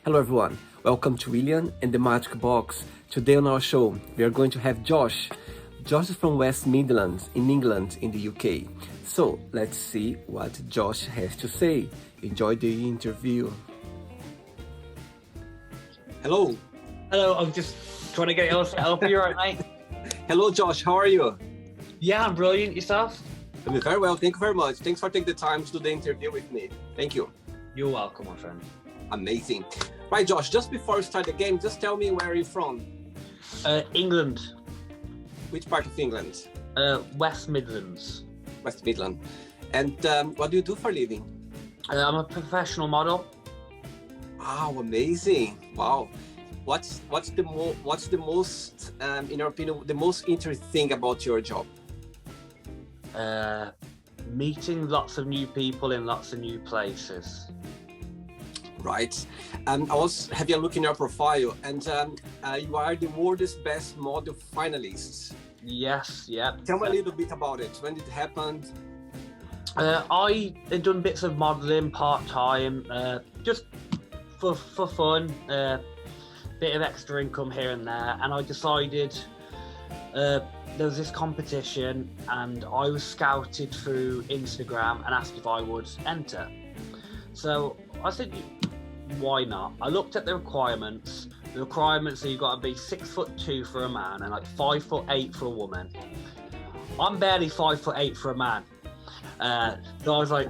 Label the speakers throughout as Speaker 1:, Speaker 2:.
Speaker 1: Hello everyone, welcome to William and the Magic Box. Today on our show, we are going to have Josh. Josh is from West Midlands in England in the UK. So let's see what Josh has to say. Enjoy the interview. Hello.
Speaker 2: Hello, I'm just trying to get you all set up. You're right, mate?
Speaker 1: Hello Josh, how are you?
Speaker 2: Yeah, I'm brilliant. Yourself?
Speaker 1: I'm very well, thank you very much. Thanks for taking the time to do the interview with me. Thank you.
Speaker 2: You're welcome, my friend.
Speaker 1: Amazing. Right, Josh, just before we start the game, just tell me where you're from.
Speaker 2: England.
Speaker 1: Which part of England?
Speaker 2: West Midlands.
Speaker 1: West Midlands. And what do you do for a living?
Speaker 2: I'm a professional model.
Speaker 1: Wow, amazing! Wow, what's the most, in your opinion, the most interesting thing about your job?
Speaker 2: Meeting lots of new people in lots of new places.
Speaker 1: Right. I was having a look in your profile, and you are the world's best model finalist.
Speaker 2: Yes, yeah.
Speaker 1: Tell me a little bit about it. When it happened?
Speaker 2: I had done bits of modelling part-time, just for fun, bit of extra income here and there, and I decided there was this competition and I was scouted through Instagram and asked if I would enter. So I said, why not? I looked at the requirements. The requirements are you've got to be 6'2" for a man and like 5'8" for a woman. I'm barely 5'8" for a man. So I was like,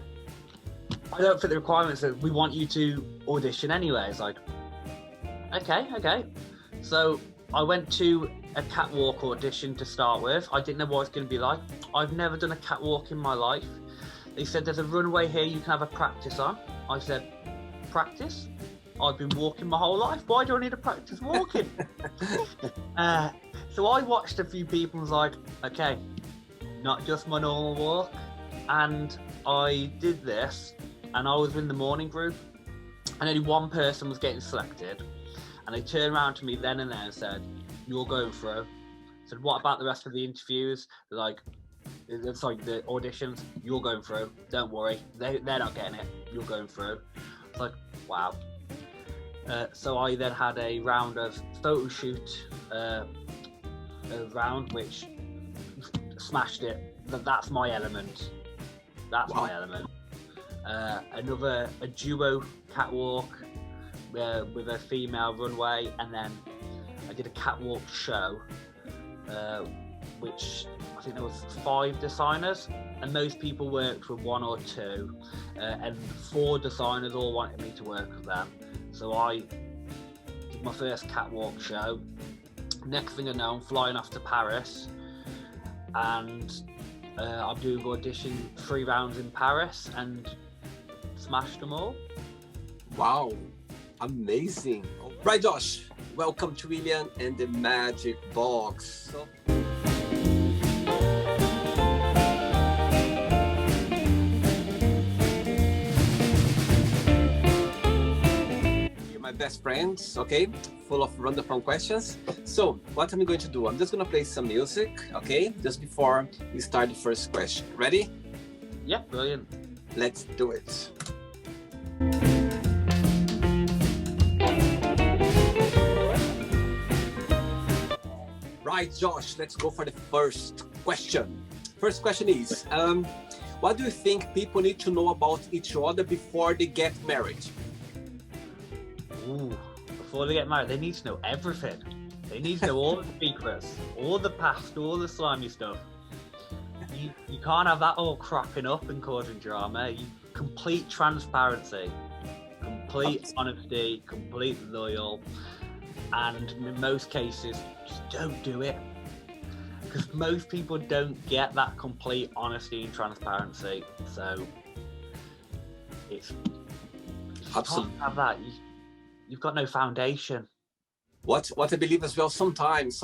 Speaker 2: I don't fit the requirements that we want you to audition anyway. It's like, okay. So I went to a catwalk audition to start with. I didn't know what it was going to be like. I've never done a catwalk in my life. They said there's a runway here you can have a practice on. I said, practice? I've been walking my whole life. Why do I need to practice walking? So I watched a few people and was like, okay, not just my normal walk. And I did this, and I was in the morning group, and only one person was getting selected. And they turned around to me then and there and said, you're going through. I said, what about the rest of the interviews? They're like, sorry, the auditions, you're going through. Don't worry, they're not getting it. You're going through. It's like, wow. So I then had a round of photo shoot, a round which smashed it. That's my element. That's wow. My element. A duo catwalk with a female runway, and then I did a catwalk show, which I think there was 5 designers, and most people worked with 1 or 2, and 4 designers all wanted me to work with them. So I did my first catwalk show. Next thing I know, I'm flying off to Paris, and I'm doing audition 3 rounds in Paris and smashed them all.
Speaker 1: Wow, amazing. Right, Josh, welcome to William and the Magic Box. You're my best friends, okay? Full of random questions. So what I'm going to do, I'm just going to play some music, okay? Just before we start the first question. Ready?
Speaker 2: Yeah, brilliant.
Speaker 1: Let's do it. Right, Josh, let's go for the first question. First question is, what do you think people need to know about each other before they get married?
Speaker 2: Ooh, before they get married, they need to know everything. They need to know all the secrets, all the past, all the slimy stuff. You can't have that all cropping up and causing drama. Complete transparency, complete honesty, complete loyal, and in most cases, just don't do it. Because most people don't get that complete honesty and transparency. So it's
Speaker 1: absolutely
Speaker 2: you can't have that. You've got no foundation.
Speaker 1: What I believe as well, sometimes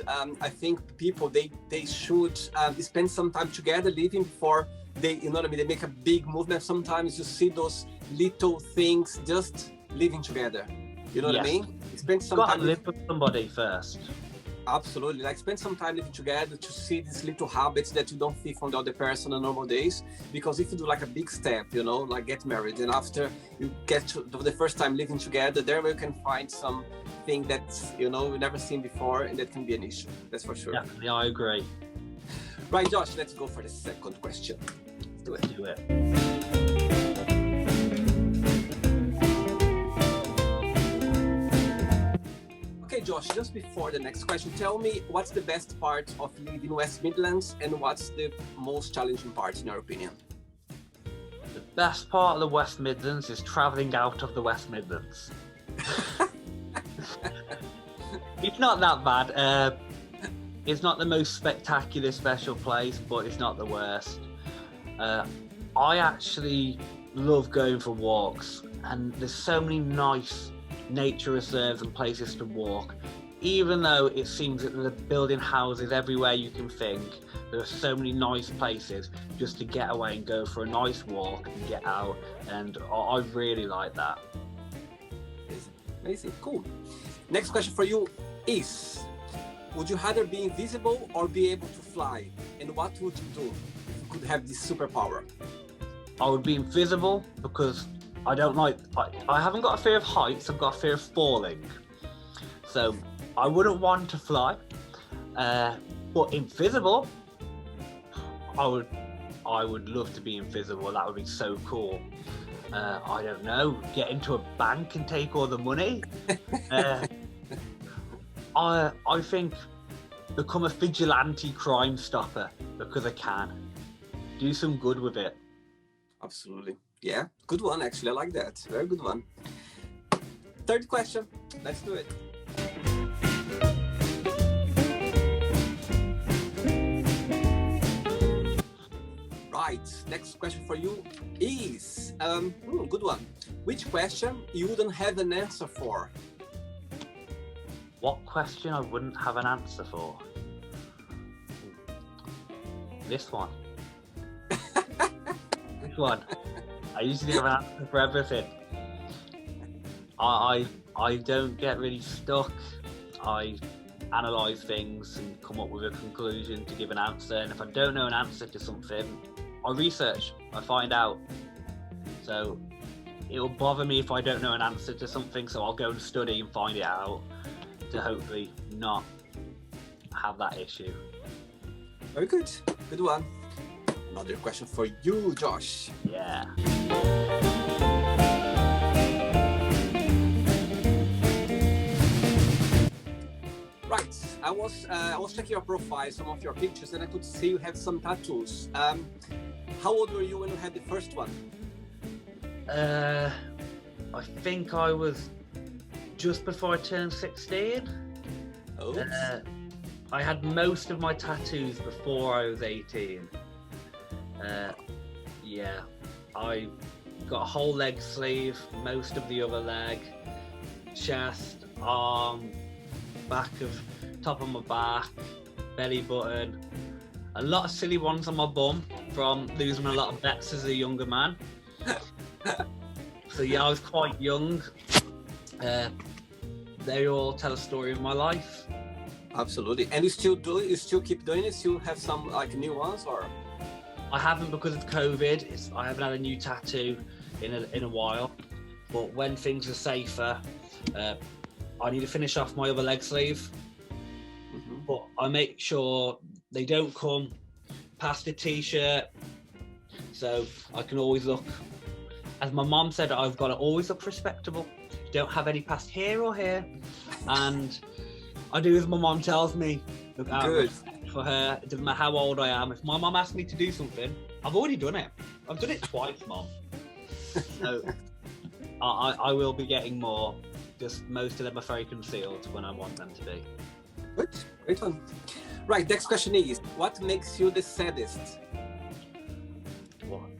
Speaker 1: I think people they should spend some time together living before they, you know what I mean, they make a big movement. Sometimes you see those little things just living together. You know what I mean? Spend some time.
Speaker 2: Live with somebody first.
Speaker 1: Absolutely. Like spend some time living together to see these little habits that you don't see from the other person on normal days. Because if you do like a big step, you know, like get married, and after you get to the first time living together, there you can find something that's, you know, you've never seen before, and that can be an issue. That's for sure.
Speaker 2: Definitely, I agree.
Speaker 1: Right, Josh, let's go for the second question. Let's do it.
Speaker 2: Do it.
Speaker 1: Okay, Josh, just before the next question, tell me what's the best part of living in West Midlands and what's the most challenging part in your opinion?
Speaker 2: The best part of the West Midlands is travelling out of the West Midlands. It's not that bad. It's not the most spectacular, special place, but it's not the worst. I actually love going for walks, and there's so many nice nature reserves and places to walk. Even though it seems that they're building houses everywhere you can think, there are so many nice places just to get away and go for a nice walk and get out, and I really like that.
Speaker 1: Amazing, cool. Next question for you is, would you rather be invisible or be able to fly? And what would you do if you could have this superpower?
Speaker 2: I would be invisible because I don't like, I haven't got a fear of heights, I've got a fear of falling. So I wouldn't want to fly, but invisible, I would love to be invisible. That would be so cool. I don't know, get into a bank and take all the money. I think become a vigilante crime stopper because I can. Do some good with it.
Speaker 1: Absolutely. Yeah, good one actually. I like that. Very good one. Third question. Let's do it. Right. Next question for you is good one. Which question you wouldn't have an answer for?
Speaker 2: What question I wouldn't have an answer for? This one. This one. I usually have an answer for everything. I don't get really stuck. I analyse things and come up with a conclusion to give an answer. And if I don't know an answer to something, I research. I find out. So it'll bother me if I don't know an answer to something. So I'll go and study and find it out to hopefully not have that issue.
Speaker 1: Very good. Good one. Another question for you, Josh.
Speaker 2: Yeah.
Speaker 1: Right. I was checking your profile, some of your pictures, and I could see you have some tattoos. How old were you when you had the first one?
Speaker 2: I think I was just before I turned 16.
Speaker 1: Oh.
Speaker 2: I had most of my tattoos before I was 18. Yeah, I got a whole leg sleeve, most of the other leg, chest, arm, top of my back, belly button, a lot of silly ones on my bum from losing a lot of bets as a younger man. So yeah, I was quite young. They all tell a story of my life.
Speaker 1: Absolutely. And you still keep doing it? Still have some like new ones, or?
Speaker 2: I haven't because of COVID. I haven't had a new tattoo in a while. But when things are safer, I need to finish off my other leg sleeve. Mm-hmm. But I make sure they don't come past the t-shirt, so I can always look. As my mom said, I've got to always look respectable. Don't have any past here or here, and I do as my mom tells me. Look out. Good. For her, it doesn't matter how old I am. If my mom asks me to do something, I've already done it. I've done it twice, Mom. So I will be getting more. Just most of them are very concealed when I want them to be.
Speaker 1: Good, great one. Right, next question is, what makes you the saddest?
Speaker 2: What?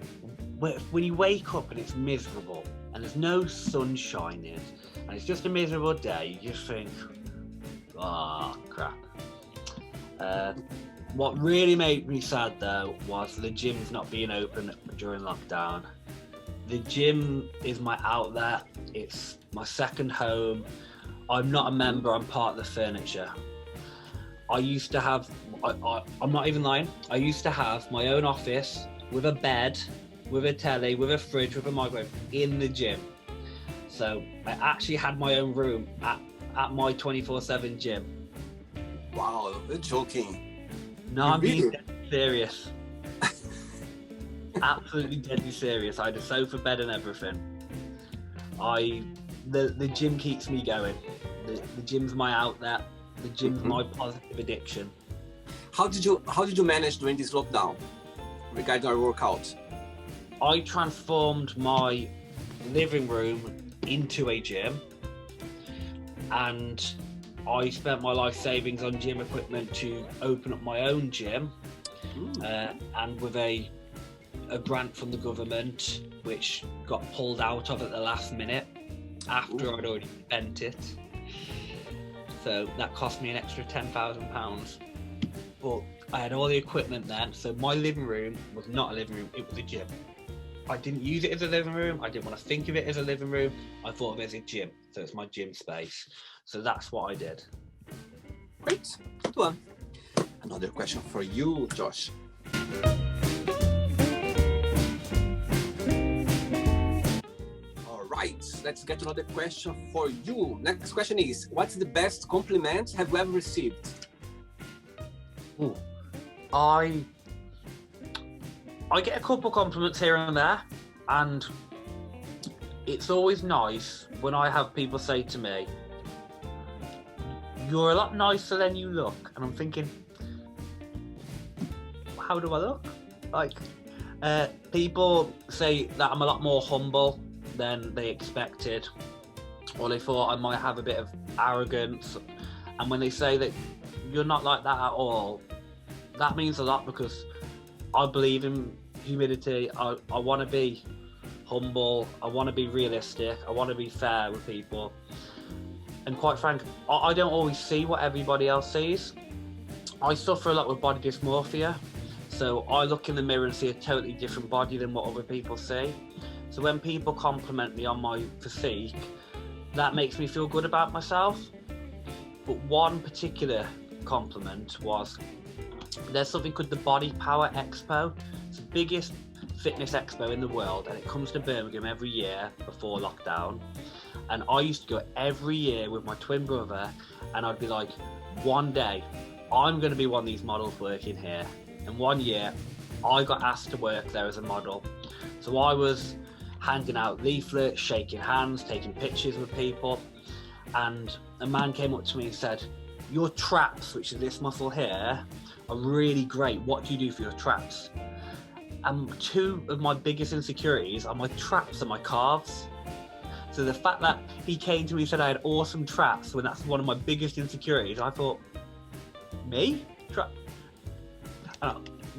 Speaker 2: When you wake up and it's miserable and there's no sun shining and it's just a miserable day, you just think, oh crap. What really made me sad though was the gym's not being open during lockdown. The gym is my outlet, it's my second home. I'm not a member, I'm part of the furniture. I used to have, I'm not even lying, I used to have my own office with a bed, with a telly, with a fridge, with a microwave in the gym. So I actually had my own room at my 24/7 gym.
Speaker 1: Wow, you're joking.
Speaker 2: No,
Speaker 1: You
Speaker 2: I'm being
Speaker 1: really?
Speaker 2: deadly serious. Absolutely deadly serious. I had a sofa bed and everything. The gym keeps me going. The gym's my outlet. The gym's my positive addiction.
Speaker 1: How did you manage during this lockdown regarding our workout?
Speaker 2: I transformed my living room into a gym, and I spent my life savings on gym equipment to open up my own gym, and with a grant from the government, which got pulled out of at the last minute after I'd already spent it. So that cost me an extra £10,000. But I had all the equipment then, so my living room was not a living room, it was a gym. I didn't use it as a living room, I didn't want to think of it as a living room, I thought of it as a gym, so it's my gym space. So that's what I did.
Speaker 1: Great, good one. Another question for you, Josh. All right, let's get another question for you. Next question is, what's the best compliment have you ever received?
Speaker 2: Ooh. I get a couple compliments here and there, and it's always nice when I have people say to me, "You're a lot nicer than you look," and I'm thinking, how do I look? Like, people say that I'm a lot more humble than they expected, or they thought I might have a bit of arrogance, and when they say that you're not like that at all, that means a lot, because I believe in humility. I want to be humble, I want to be realistic, I want to be fair with people, and quite frank, I don't always see what everybody else sees. I suffer a lot with body dysmorphia, so I look in the mirror and see a totally different body than what other people see. So when people compliment me on my physique, that makes me feel good about myself. But one particular compliment was, there's something called the Body Power Expo. It's the biggest fitness expo in the world, and it comes to Birmingham every year before lockdown. And I used to go every year with my twin brother, and I'd be like, one day I'm going to be one of these models working here. And one year I got asked to work there as a model. So I was handing out leaflets, shaking hands, taking pictures with people, and a man came up to me and said, "Your traps, which is this muscle here, are really great. What do you do for your traps?" And two of my biggest insecurities are my traps and my calves. So the fact that he came to me and said I had awesome traps when that's one of my biggest insecurities, I thought, me?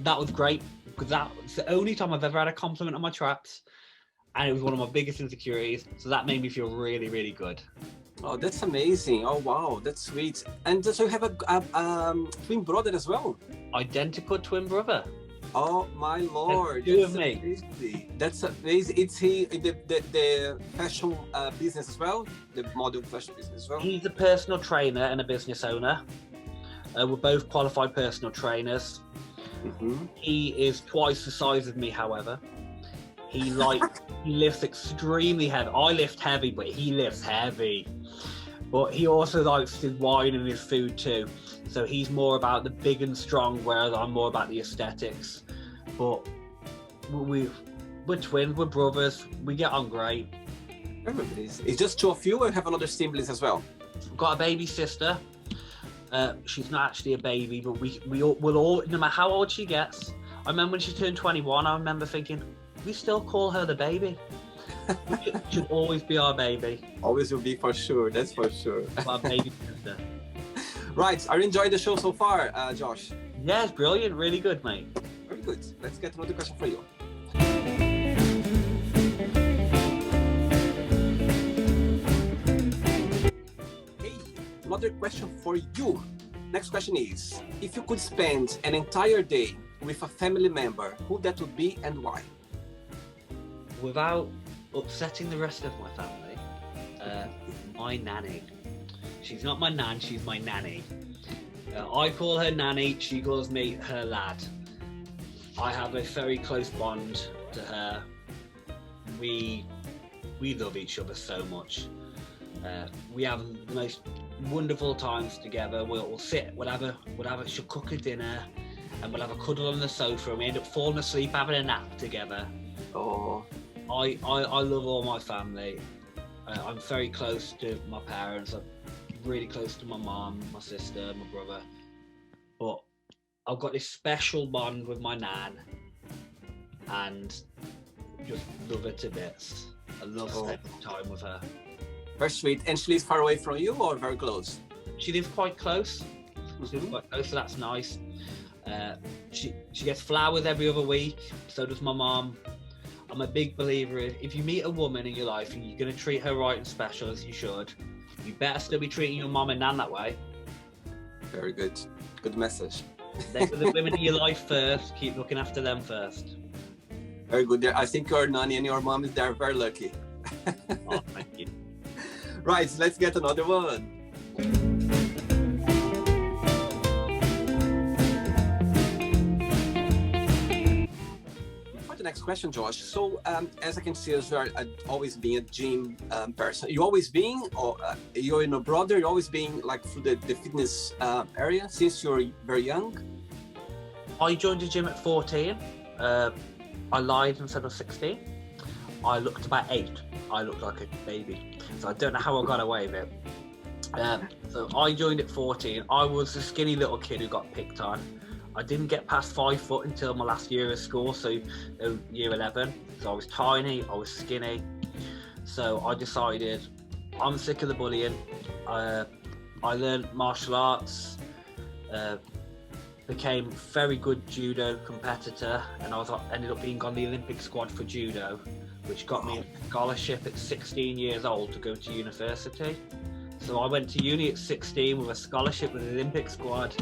Speaker 2: That was great, because that's the only time I've ever had a compliment on my traps, and it was one of my biggest insecurities. So that made me feel really, really good.
Speaker 1: Oh, that's amazing. Oh, wow, that's sweet. And so you have a twin brother as well?
Speaker 2: Identical twin brother.
Speaker 1: Oh my lord!
Speaker 2: Two of me.
Speaker 1: Amazing. That's amazing. Is he in the fashion business as well? The model fashion business as well?
Speaker 2: He's a personal trainer and a business owner. We're both qualified personal trainers. He is twice the size of me, however. He lifts extremely heavy. I lift heavy, but he lifts heavy. But he also likes his wine and his food too. So he's more about the big and strong, whereas I'm more about the aesthetics. But we're twins, we're brothers, we get on great.
Speaker 1: It's just two of you, or you have another siblings as well?
Speaker 2: We've got a baby sister. She's not actually a baby, but we'll all, no matter how old she gets, I remember when she turned 21, I remember thinking, we still call her the baby. She'll always be our baby.
Speaker 1: Always will be, for sure, that's for sure.
Speaker 2: Our baby sister.
Speaker 1: Right, are you enjoying the show so far, Josh?
Speaker 2: Yeah, it's brilliant, really good, mate.
Speaker 1: Very good. Let's get another question for you. Hey, another question for you. Next question is, if you could spend an entire day with a family member, who that would be and why?
Speaker 2: Without upsetting the rest of my family, my nanny. She's not my nan, she's my nanny. I call her Nanny, she calls me her lad. I have a very close bond to her. We love each other so much. We have the most wonderful times together. We'll sit, she'll cook a dinner, and we'll have a cuddle on the sofa, and we end up falling asleep having a nap together.
Speaker 1: Oh,
Speaker 2: I love all my family. I'm very close to my parents. I'm really close to my mom, my sister, my brother. But I've got this special bond with my nan, and just love her to bits. I love spending time with her.
Speaker 1: very sweet. And she lives far away from you or very close?
Speaker 2: She lives quite close. She lives quite close, so that's nice. She gets flowers every other week. So does my mom. I'm a big believer if you meet a woman in your life and you're going to treat her right and special as you should, you better still be treating your mom and nan that way.
Speaker 1: Very good. Good message.
Speaker 2: They put the women in your life first. Keep looking after them first.
Speaker 1: Very good. I think your nanny and your mom they're very lucky.
Speaker 2: Oh, thank you.
Speaker 1: Right, let's get another one. For the next question, Josh. So, as I can see, as you are always being a gym person, you always been, or you're in a brother, you always been like through the fitness area since you're very young.
Speaker 2: I joined the gym at 14. I lied and said I was 16. I looked about 8. I looked like a baby. So I don't know how I got away with it. So I joined at 14. I was a skinny little kid who got picked on. I didn't get past 5 foot until my last year of school, so year 11. So I was tiny, I was skinny. So I decided I'm sick of the bullying. I learned martial arts, became very good judo competitor, and ended up being on the Olympic squad for judo, which got me a scholarship at 16 years old to go to university. So I went to uni at 16 with a scholarship with the Olympic squad,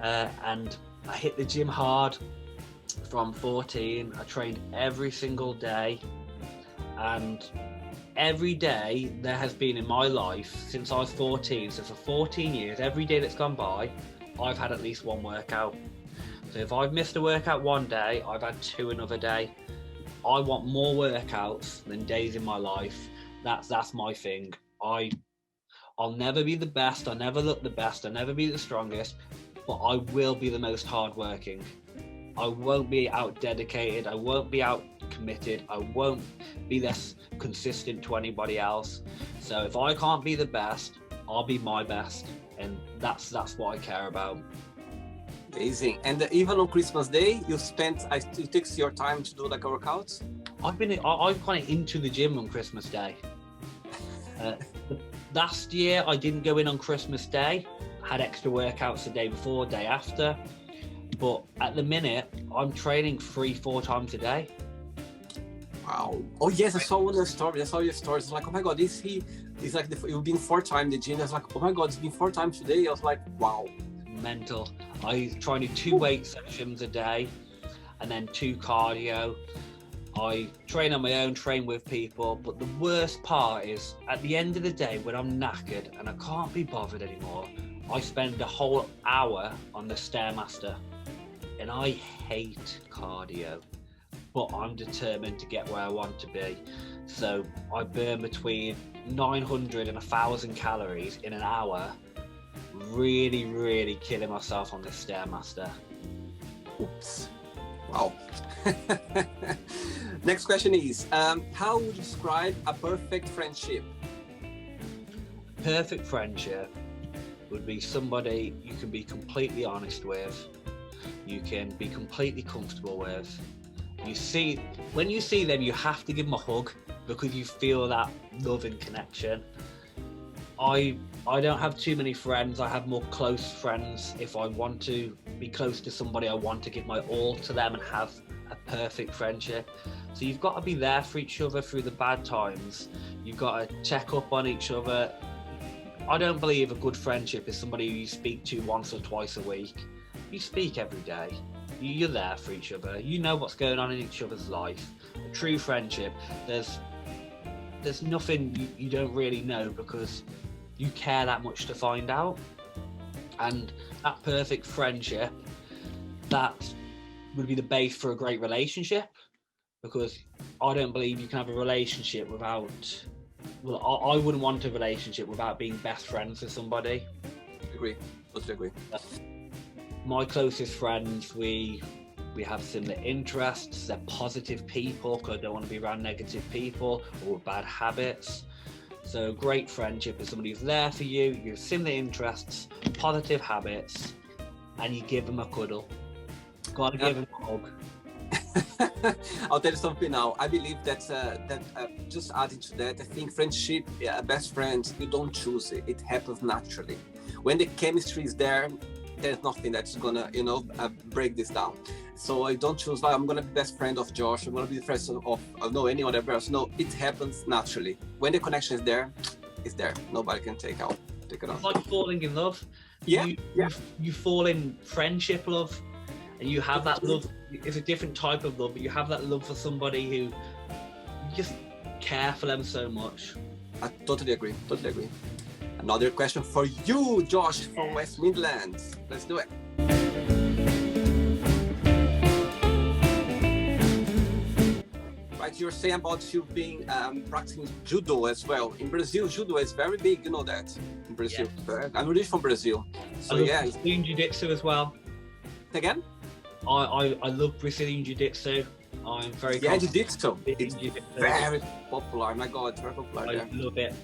Speaker 2: and I hit the gym hard from 14. I trained every single day, and every day there has been in my life since I was 14, so for 14 years, every day that's gone by, I've had at least one workout. So if I've missed a workout one day, I've had 2 another day. I want more workouts than days in my life. That's my thing. I'll never be the best, I'll never look the best, I'll never be the strongest, but I will be the most hardworking. I won't be out dedicated, I won't be out committed, I won't be less consistent to anybody else. So if I can't be the best, I'll be my best, and that's what I care about.
Speaker 1: Amazing. And even on Christmas Day, it takes your time to do like a workout?
Speaker 2: I'm kind of into the gym on Christmas Day. Last year I didn't go in on Christmas Day, had extra workouts the day before, day after, but at the minute I'm training 3-4 times a day.
Speaker 1: Wow. Oh yes, I saw your story. It's like, oh my god, he's like you've been 4 times in the gym. I was like, oh my god, it's been 4 times today. I was like, wow.
Speaker 2: Mental. I try and do 2 weight sessions a day and then 2 cardio. I train on my own, train with people, but the worst part is at the end of the day when I'm knackered and I can't be bothered anymore, I spend a whole hour on the Stairmaster, and I hate cardio, but I'm determined to get where I want to be. So I burn between 900 and 1,000 calories in an hour, really killing myself on the Stairmaster.
Speaker 1: Oops. Wow. Next question is, how would you describe a perfect friendship?
Speaker 2: Perfect friendship would be somebody you can be completely honest with, you can be completely comfortable with. When you see them, you have to give them a hug because you feel that love and connection. I don't have too many friends. I have more close friends. If I want to be close to somebody, I want to give my all to them and have a perfect friendship. So you've got to be there for each other through the bad times. You've got to check up on each other. I don't believe a good friendship is somebody who you speak to once or twice a week. You speak every day. You're there for each other. You know what's going on in each other's life. A true friendship, there's nothing you don't really know because you care that much to find out. And that perfect friendship, that would be the base for a great relationship, because I don't believe you can have a relationship without, well, I wouldn't want a relationship without being best friends with somebody.
Speaker 1: Agree, totally agree.
Speaker 2: My closest friends, we have similar interests. They're positive people, because I don't want to be around negative people or with bad habits. So great friendship is somebody who's there for you, you have similar interests, positive habits, and you give them a cuddle. Gotta give them a hug.
Speaker 1: I'll tell you something now. I believe that just adding to that, I think friendship, best friends, you don't choose it. It happens naturally. When the chemistry is there, there's nothing that's gonna, break this down. So I don't choose, I'm gonna be best friend of Josh, I'm gonna be the friend of no, any other person. No, it happens naturally. When the connection is there, it's there. Nobody can take it off.
Speaker 2: It's like falling in love.
Speaker 1: Yeah.
Speaker 2: You fall in friendship love, and you have that love. It's a different type of love, but you have that love for somebody who you just care for them so much.
Speaker 1: I totally agree. Another question for you, Josh, from West Midlands. Let's do it. Right, you're saying about you being practicing judo as well. In Brazil, judo is very big, you know that, in Brazil.
Speaker 2: Yeah.
Speaker 1: I'm originally from Brazil. So
Speaker 2: I love Brazilian Jiu-Jitsu as well.
Speaker 1: Again?
Speaker 2: I love Brazilian Jiu-Jitsu. I'm very
Speaker 1: Jiu-Jitsu. It's very popular. My God, it's very popular.
Speaker 2: I love it.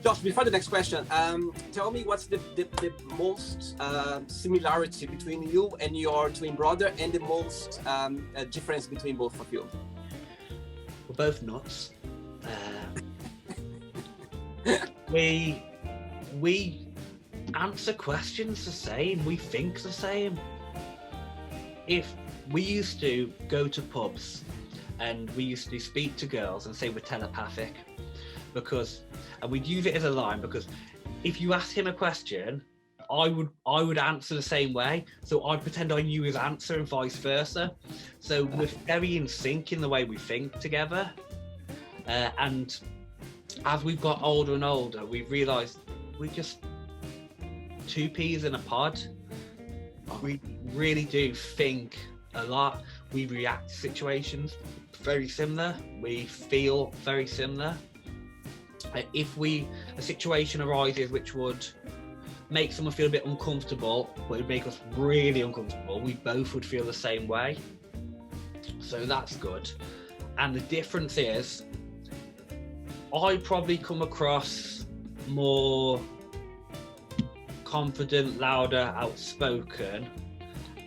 Speaker 1: Josh, before the next question, tell me what's the most similarity between you and your twin brother, and the most difference between both of you?
Speaker 2: We're both nuts. We answer questions the same. We think the same. If we used to go to pubs and we used to speak to girls and say we're telepathic, and we'd use it as a line, because if you asked him a question, I would answer the same way. So I'd pretend I knew his answer and vice versa. So we're very in sync in the way we think together. And as we've got older and older, we've realised we're just two peas in a pod. We really do think a lot. We react to situations very similar. We feel very similar. If a situation arises which would make someone feel a bit uncomfortable, but it would make us really uncomfortable, we both would feel the same way. So that's good. And the difference is, I probably come across more confident, louder, outspoken,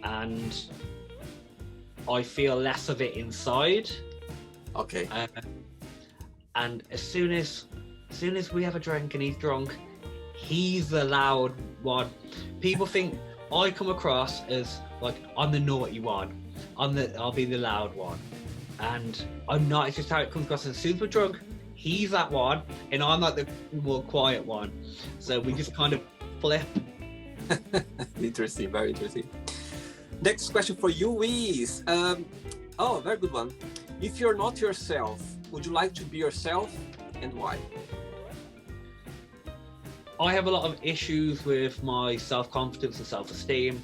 Speaker 2: and I feel less of it inside.
Speaker 1: Okay.
Speaker 2: And as soon as we have a drink and he's drunk, he's the loud one. People think I come across as like I'm the naughty one. I'll be the loud one, and I'm not. It's just how it comes across. As soon as we're drunk, he's that one, and I'm like the more quiet one. So we just kind of flip.
Speaker 1: Interesting, very interesting. Next question for you is, very good one. If you're not yourself, would you like to be yourself, and why?
Speaker 2: I have a lot of issues with my self-confidence and self-esteem,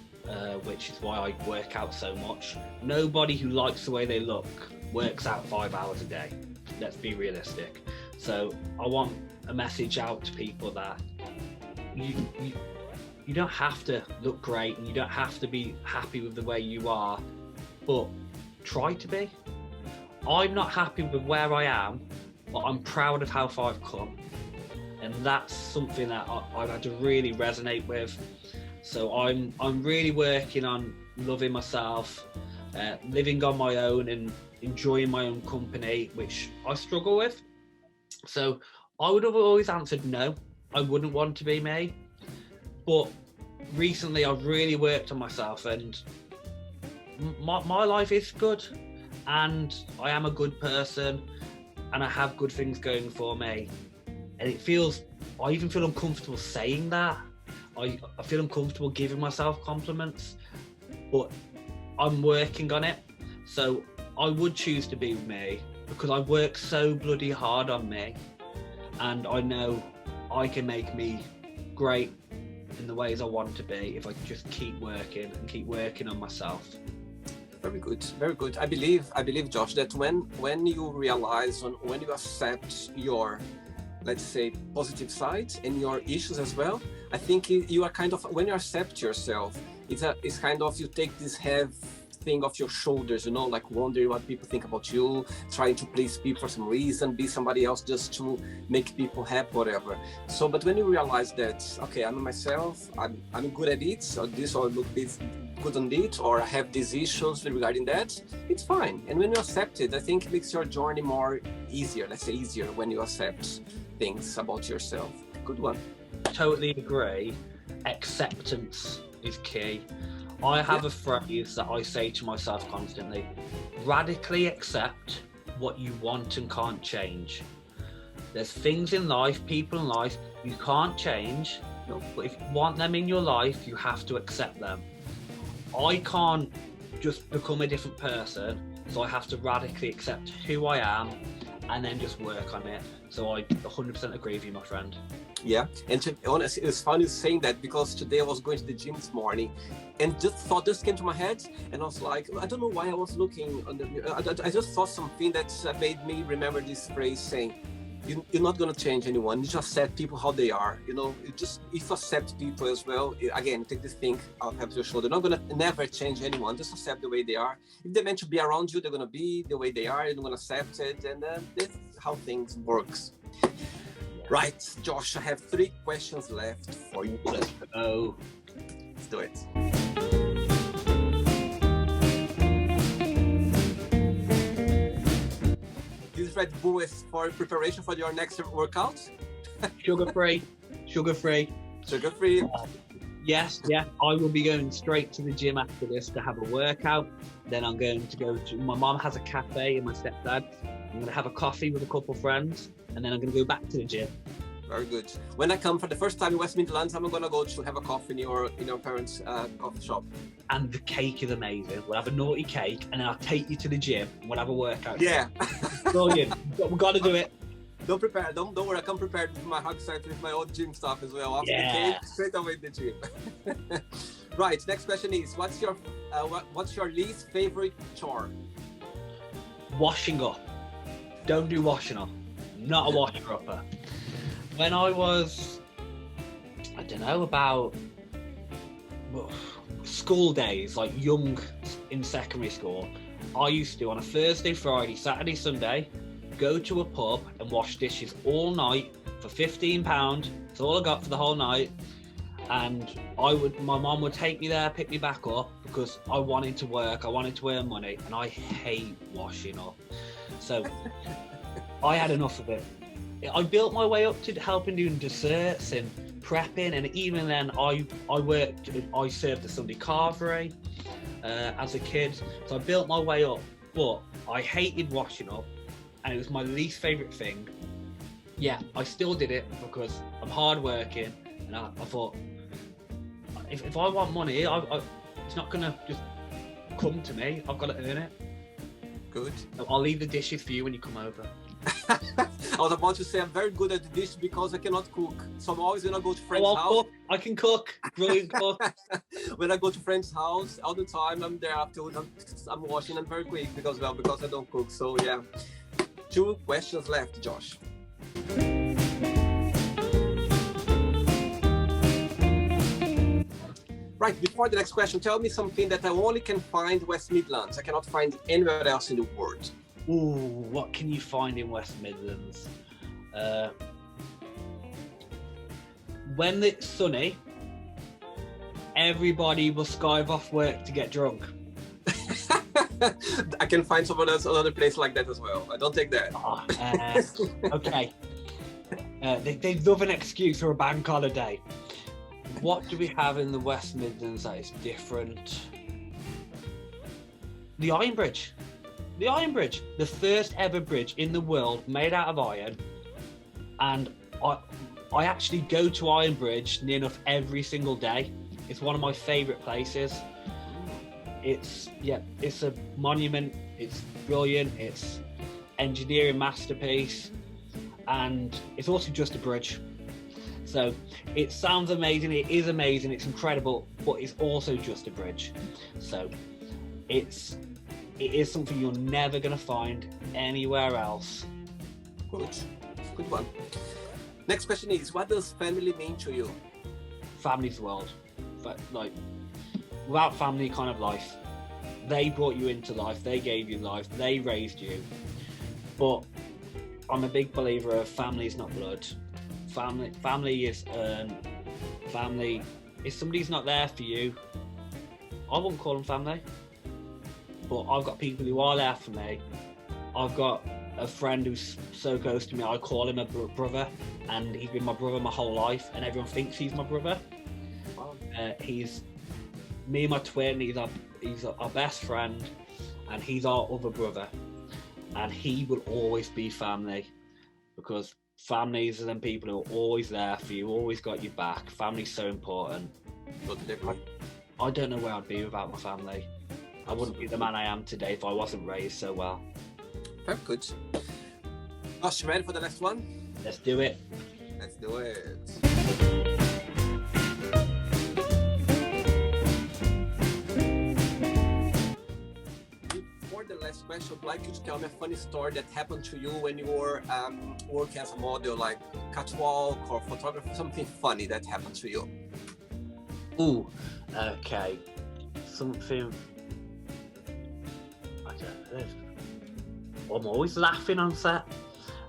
Speaker 2: which is why I work out so much. Nobody who likes the way they look works out 5 hours a day. Let's be realistic. So I want a message out to people that you don't have to look great, and you don't have to be happy with the way you are, but try to be. I'm not happy with where I am, but I'm proud of how far I've come. And that's something that I've had to really resonate with. So I'm really working on loving myself, living on my own and enjoying my own company, which I struggle with. So I would have always answered no, I wouldn't want to be me. But recently I've really worked on myself, and my life is good, and I am a good person, and I have good things going for me. And I even feel uncomfortable saying that. I feel uncomfortable giving myself compliments, but I'm working on it. So I would choose to be me, because I work so bloody hard on me, and I know I can make me great in the ways I want to be if I just keep working and keep working on myself.
Speaker 1: Very good, very good. I believe, Josh, that when you realize, when you accept your, let's say, positive side and your issues as well, I think you are kind of, when you accept yourself, it's kind of, you take this heavy thing off your shoulders, you know, like wondering what people think about you, trying to please people for some reason, be somebody else just to make people happy, whatever. So, but when you realize that, okay, I'm myself, I'm good at it, or this, or look this good on it, or I have these issues regarding that, it's fine. And when you accept it, I think it makes your journey more easier, let's say easier, when you accept things about yourself. Good one.
Speaker 2: Totally agree. Acceptance is key. I have a phrase that I say to myself constantly: radically accept what you want and can't change. There's things in life, people in life, you can't change, but if you want them in your life, you have to accept them. I can't just become a different person, so I have to radically accept who I am and then just work on it. So I 100% agree with you, my friend.
Speaker 1: Yeah, and to be honest, it was funny saying that, because today I was going to the gym this morning and just came to my head, and I was like, I don't know why I was looking on the, I just saw something that made me remember this phrase saying, you're not going to change anyone, you just accept people how they are, you know, if you accept people as well, again, take this thing off your shoulder, not going to never change anyone, just accept the way they are. If they're meant to be around you, they're going to be the way they are, you're going to accept it, and that's how things works. Right, Josh, I have 3 questions left for you.
Speaker 2: Let's go.
Speaker 1: Let's do it. This Red Bull is for preparation for your next workout?
Speaker 2: Sugar-free. Sugar-free.
Speaker 1: Sugar-free.
Speaker 2: Yes, yeah. I will be going straight to the gym after this to have a workout. Then I'm going to go to, my mom has a cafe and my stepdad. I'm going to have a coffee with a couple of friends, and then I'm going to go back to the gym.
Speaker 1: Very good. When I come for the first time in West Midlands, I'm going to go to have a coffee in your parents' coffee shop.
Speaker 2: And the cake is amazing. We'll have a naughty cake, and then I'll take you to the gym, and we'll have a workout.
Speaker 1: Yeah.
Speaker 2: Brilliant. We've got to do it.
Speaker 1: Don't worry, I come prepared with my rucksack, with my old gym stuff as well. After the cake, straight away to the gym. Right, next question is, what's your least favorite chore?
Speaker 2: Washing up. Don't do washing up. Not a washer upper. When I was, I don't know, about school days, like young in secondary school, I used to, on a Thursday, Friday, Saturday, Sunday, go to a pub and wash dishes all night for £15. That's all I got for the whole night. And my mom would take me there, pick me back up, because I wanted to work, I wanted to earn money, and I hate washing up. So I had enough of it. I built my way up to helping doing desserts and prepping, and even then I served the Sunday carvery as a kid. So I built my way up, but I hated washing up, and it was my least favourite thing. Yeah, I still did it because I'm hardworking, and I thought, if I want money, it's not gonna just come to me. I've got to earn it.
Speaker 1: Good.
Speaker 2: I'll leave the dishes for you when you come over.
Speaker 1: I was about to say I'm very good at the dish because I cannot cook. So I'm always gonna go to friends' house.
Speaker 2: Cook. I can cook. Brilliant cook.
Speaker 1: When I go to friends' house, all the time I'm there afterwards. I'm washing them very quick because I don't cook. So yeah. 2 questions left, Josh. Right, before the next question, tell me something that I only can find West Midlands. I cannot find anywhere else in the world.
Speaker 2: Ooh, what can you find in West Midlands? When it's sunny, everybody will skive off work to get drunk.
Speaker 1: I can find someone else, another place like that as well. I don't take that.
Speaker 2: Okay. They love an excuse for a bank holiday. What do we have in the West Midlands that is different? The Iron Bridge. The Iron Bridge, the first ever bridge in the world made out of iron, and I actually go to Iron Bridge near enough every single day. It's one of my favourite places. It's a monument. It's brilliant. It's engineering masterpiece, and it's also just a bridge. So it sounds amazing, it is amazing, it's incredible, but it's also just a bridge. So it is something you're never going to find anywhere else.
Speaker 1: Good one. Next question is, what does family mean to you?
Speaker 2: Family's the world. But like, without family, kind of life. They brought you into life, they gave you life, they raised you. But I'm a big believer of family is not blood. Family is family. If somebody's not there for you, I wouldn't call them family. But I've got people who are there for me. I've got a friend who's so close to me, I call him a brother, and he's been my brother my whole life, and everyone thinks he's my brother. He's me and my twin, he's our best friend, and he's our other brother. And he will always be family, because families are them people who are always there for you, always got your back. Family's so important. I don't know where I'd be without my family. I wouldn't be the man I am today if I wasn't raised so well.
Speaker 1: Very good. Josh, you ready for the next one?
Speaker 2: Let's do it.
Speaker 1: Let's do it. For the last question, I'd like you to tell me a funny story that happened to you when you were working as a model, like catwalk or photographer, something funny that happened to you.
Speaker 2: Ooh, okay. Something. I don't know. I'm always laughing on set.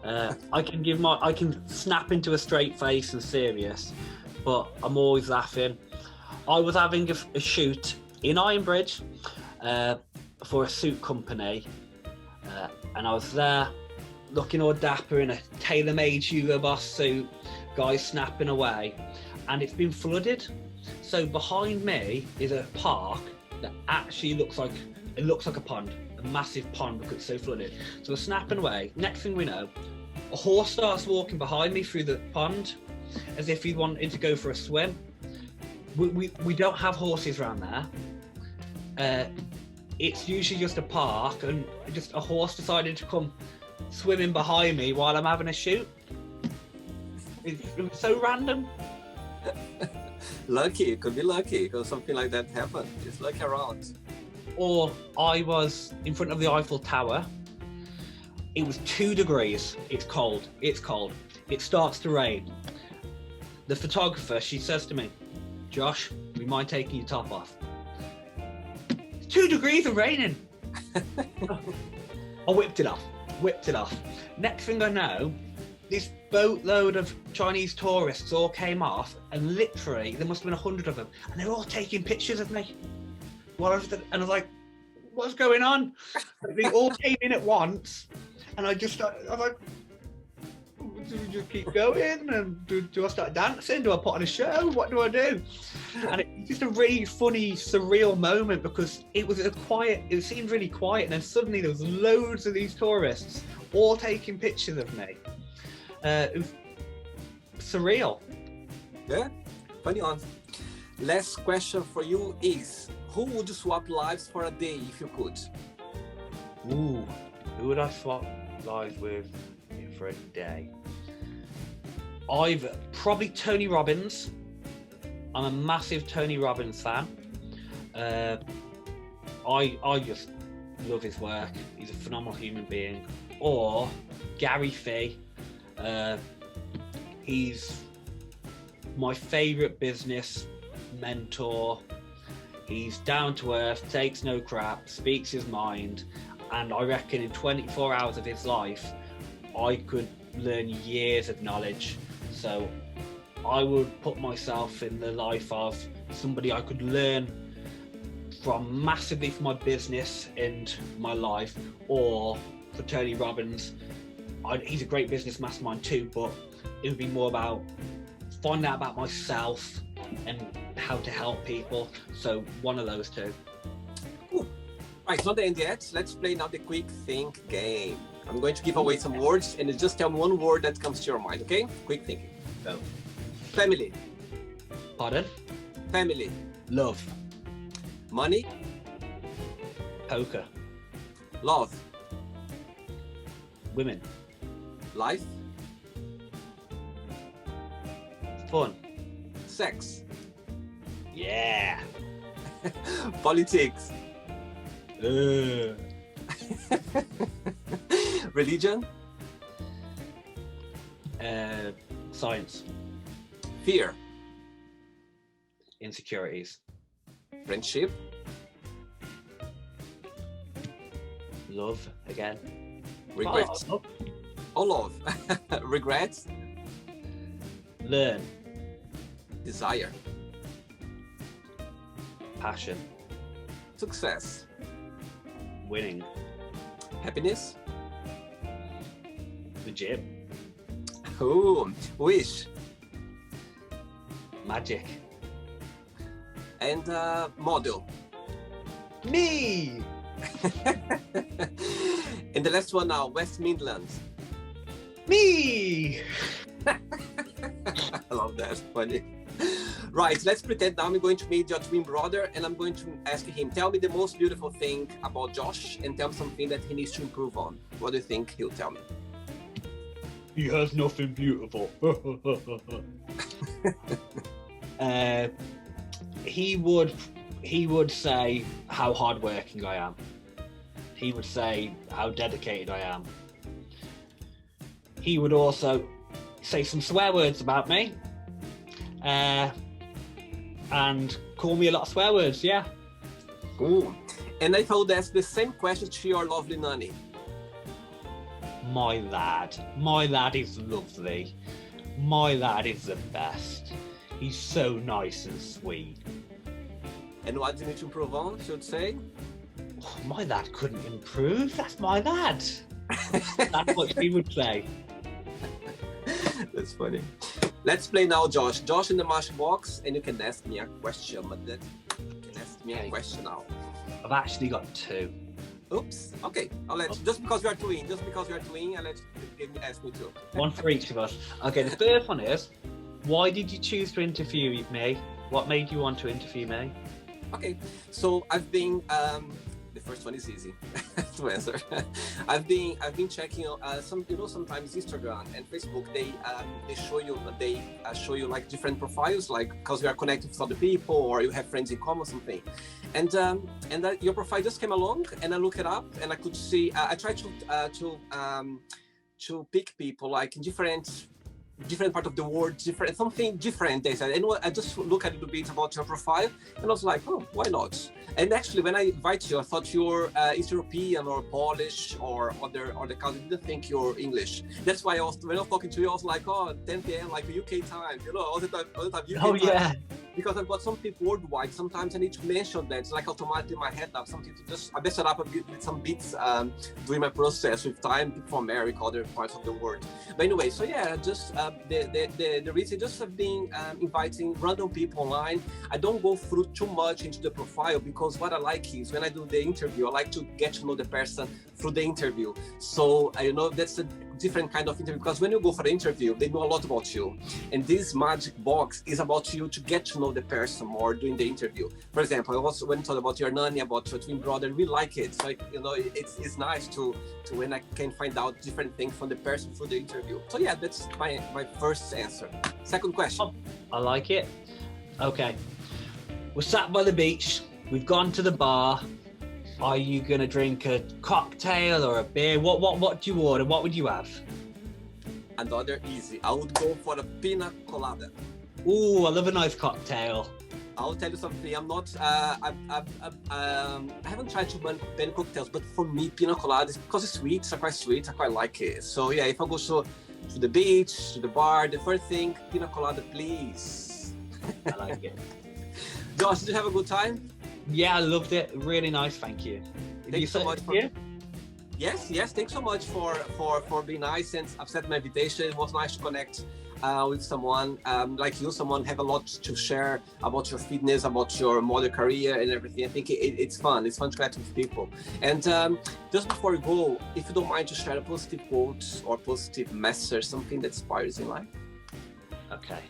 Speaker 2: I can snap into a straight face and serious, but I'm always laughing. I was having a shoot in Ironbridge for a suit company, and I was there looking all dapper in a tailor-made Hugo Boss suit, guys snapping away, and it's been flooded. So behind me is a park that actually looks like a pond, a massive pond, because it's so flooded. So we're snapping away. Next thing we know, a horse starts walking behind me through the pond as if he wanted to go for a swim. We don't have horses around there. It's usually just a park, and just a horse decided to come swimming behind me while I'm having a shoot. It was so random.
Speaker 1: Lucky, it could be lucky because something like that happened. Just look around.
Speaker 2: Or I was in front of the Eiffel Tower. It was 2 degrees. It's cold. It starts to rain. The photographer, she says to me, "Josh, we mind taking your top off?" It's 2 degrees and raining. I whipped it off. Next thing I know, this boatload of Chinese tourists all came off, and literally there must have been 100 of them, and they're all taking pictures of me. And I was like, "What's going on?" They all came in at once, and I was like, "Do we just keep going? And do I start dancing? Do I put on a show? What do I do?" And it's just a really funny, surreal moment, because it seemed really quiet, and then suddenly there was loads of these tourists all taking pictures of me. It was surreal.
Speaker 1: Yeah, funny one. Last question for you is, who would you swap lives for a day if you could?
Speaker 2: Ooh, who would I swap lives with for a day? Probably Tony Robbins. I'm a massive Tony Robbins fan. I just love his work. He's a phenomenal human being. Or Gary Fee. He's my favourite business mentor. He's down to earth, takes no crap, speaks his mind, and I reckon in 24 hours of his life I could learn years of knowledge. So I would put myself in the life of somebody I could learn from massively for my business and my life, or for Tony Robbins. He's a great business mastermind too, but it would be more about finding out about myself and how to help people. So one of those two.
Speaker 1: Cool. Right, it's not the end yet. Let's play now the quick think game. I'm going to give away some words, and you just tell me one word that comes to your mind, okay? Quick thinking. Go. Family.
Speaker 2: Pardon?
Speaker 1: Family.
Speaker 2: Love.
Speaker 1: Money.
Speaker 2: Poker.
Speaker 1: Love.
Speaker 2: Women.
Speaker 1: Life.
Speaker 2: Fun.
Speaker 1: Sex.
Speaker 2: Yeah.
Speaker 1: Politics. Religion.
Speaker 2: Science.
Speaker 1: Fear.
Speaker 2: Insecurities.
Speaker 1: Friendship.
Speaker 2: Love again.
Speaker 1: Regrets.
Speaker 2: Oh,
Speaker 1: All of. Regrets.
Speaker 2: learn.
Speaker 1: Desire.
Speaker 2: Passion.
Speaker 1: Success.
Speaker 2: Winning.
Speaker 1: Happiness.
Speaker 2: The gym.
Speaker 1: Oh, wish.
Speaker 2: Magic.
Speaker 1: And model.
Speaker 2: Me.
Speaker 1: And the last one now, West Midlands.
Speaker 2: Me.
Speaker 1: I love that. Funny. Right, let's pretend now I'm going to meet your twin brother and I'm going to ask him, tell me the most beautiful thing about Josh and tell me something that he needs to improve on. What do you think he'll tell me?
Speaker 2: He has nothing beautiful. He would say how hardworking I am. He would say how dedicated I am. He would also say some swear words about me. And call me a lot of swear words, yeah.
Speaker 1: Ooh. And I would ask the same question to your lovely nanny.
Speaker 2: My lad is lovely. My lad is the best. He's so nice and sweet.
Speaker 1: And what do you need to improve on, should say?
Speaker 2: Oh, my lad couldn't improve. That's my lad. That's what she would say.
Speaker 1: That's funny. Let's play now, Josh. Josh in the Matchbox, and you can ask me a question, but you can ask me a question now.
Speaker 2: I've actually got two.
Speaker 1: Oops. Okay. I'll let you, just because you are twin, I'll let you ask me two.
Speaker 2: One for each of us. Okay, the first one is, why did you choose to interview me? What made you want to interview me?
Speaker 1: Okay, so I've been the first one is easy to answer. I've been checking sometimes Instagram and Facebook they show you like different profiles, like because you are connected with other people or you have friends in common or something, and your profile just came along and I looked it up and I could see I tried to pick people like in different part of the world, something different they said. And I just look a little bit about your profile and I was like, oh, why not? And actually when I invite you, I thought you're East European or Polish or other country. I didn't think you're English. That's why when I was talking to you, I was like, oh, 10 p.m. like UK time, all the time UK
Speaker 2: Oh,
Speaker 1: time.
Speaker 2: yeah.
Speaker 1: Because I've got some people worldwide. Sometimes I need to mention that. It's like automatically in my head now. Something to just I mess it up a bit with some bits during my process with time, people from America, other parts of the world. But anyway, so yeah, just the reason just have been inviting random people online. I don't go through too much into the profile because what I like is when I do the interview, I like to get to know the person through the interview. So that's a different kind of interview because when you go for the interview, they know a lot about you. And this magic box is about you to get to know the person more during the interview. For example, I also when talk about your nanny, about your twin brother, we like it. So it's nice to when I can find out different things from the person through the interview. So yeah, that's my first answer. Second question.
Speaker 2: I like it. Okay. We're sat by the beach. We've gone to the bar. Are you gonna drink a cocktail or a beer? What do you order? What would you have?
Speaker 1: Another easy. I would go for a pina colada.
Speaker 2: Ooh, I love a nice cocktail.
Speaker 1: I'll tell you something. I'm not. I haven't tried too many cocktails, but for me, pina colada is because it's sweet. It's quite sweet. I quite like it. So yeah, if I go to the beach, to the bar, the first thing, pina colada, please.
Speaker 2: I like it.
Speaker 1: Josh, did you have a good time?
Speaker 2: Yeah, I loved it. Really nice. Thank you.
Speaker 1: Thank you so much. Yes. Thanks so much for being nice and accepting my invitation. It was nice to connect with someone like you. Someone have a lot to share about your fitness, about your model career and everything. I think it's fun. It's fun to connect with people. And just before you go, if you don't mind to share a positive quote or positive message, something that inspires in life.
Speaker 2: Okay.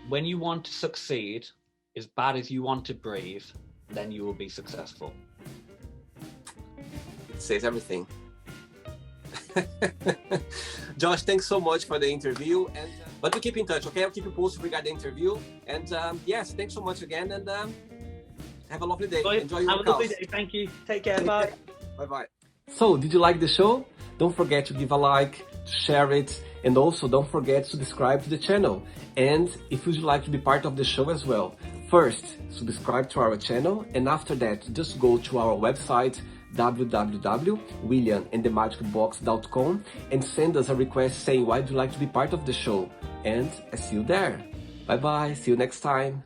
Speaker 2: When you want to succeed as bad as you want to breathe, then you will be successful.
Speaker 1: It says everything. Josh, thanks so much for the interview. And but we keep in touch, okay? I'll keep you posted regarding the interview. And yes, thanks so much again. And have a lovely day. Enjoy your
Speaker 2: Have a lovely day. Thank you. Take care. Bye.
Speaker 1: Bye-bye. So, did you like the show? Don't forget to give a like, to share it, and also don't forget to subscribe to the channel. And if you'd like to be part of the show as well, first, subscribe to our channel, and after that, just go to our website, www.williamandthemagicbox.com, and send us a request saying why you'd like to be part of the show. And I see you there. Bye-bye. See you next time.